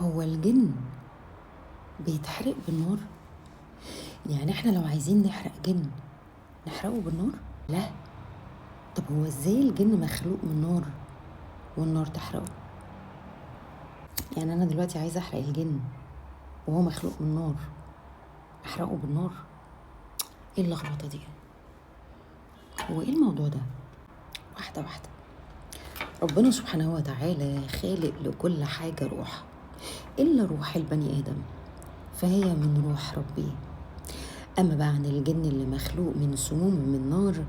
هو الجن بيتحرق بالنار؟ يعني احنا لو عايزين نحرق جن نحرقه بالنار؟ لا. طب هو ازاي الجن مخلوق من نار والنار تحرقه؟ يعني انا دلوقتي عايزه احرق الجن وهو مخلوق من نار، احرقه بالنار؟ ايه اللخبطه دي؟ هو ايه الموضوع ده؟ واحده واحده. ربنا سبحانه وتعالى خالق لكل حاجه روح الا روح البني ادم، فهي من روح ربي. اما بقى عن الجن اللي مخلوق من سموم من نار،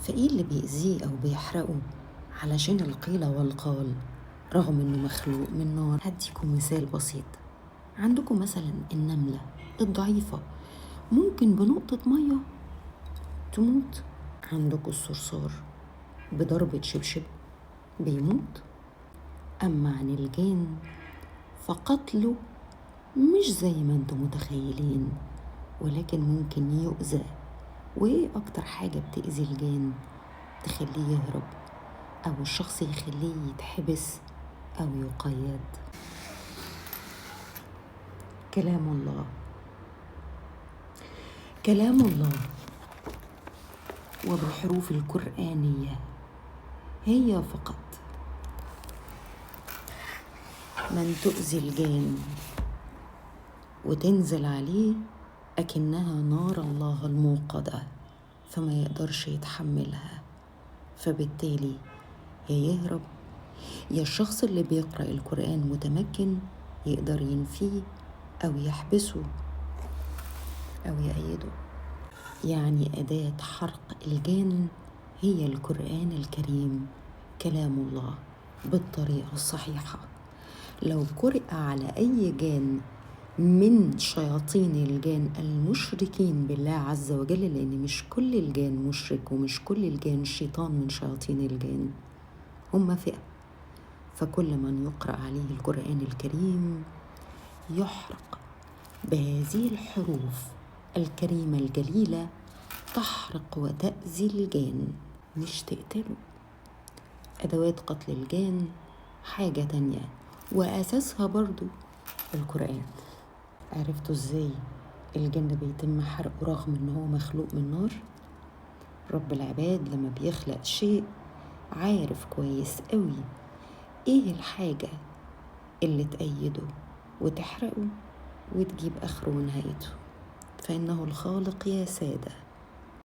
فايه اللي بيأذيه او بيحرقه علشان القيل والقال رغم انه مخلوق من نار؟ هديكم مثال بسيط. عندكم مثلا النملة الضعيفة ممكن بنقطة مية تموت. عندكم الصرصار بضربة شبشب بيموت. أما عن الجان فقتله مش زي ما انتم متخيلين، ولكن ممكن يؤذى. وايه اكتر حاجة بتأذي الجان؟ تخليه يهرب، او الشخص يخليه يتحبس او يقيد. كلام الله، كلام الله وبالحروف القرآنية هي فقط. من تؤذي الجان وتنزل عليه أكنها نار الله الموقدة، فما يقدرش يتحملها، فبالتالي يا يهرب يا الشخص اللي بيقرأ القرآن متمكن يقدر ينفيه أو يحبسه أو يأيده. يعني أداة حرق الجان هي القرآن الكريم، كلام الله بالطريقة الصحيحة. لو قرئ على أي جان من شياطين الجان المشركين بالله عز وجل، لأن مش كل الجان مشرك ومش كل الجان شيطان من شياطين الجان، هم فئة. فكل من يقرأ عليه القرآن الكريم يحرق بهذه الحروف الكريمة الجليلة، تحرق وتأذي الجان مش تقتله. أدوات قتل الجان حاجة تانية وأساسها برضو القرآن. عرفتوا ازاي الجن بيتم حرقه رغم انه مخلوق من نار؟ رب العباد لما بيخلق شيء عارف كويس قوي ايه الحاجة اللي تأيده وتحرقه وتجيب آخره ونهايته، فإنه الخالق يا سادة.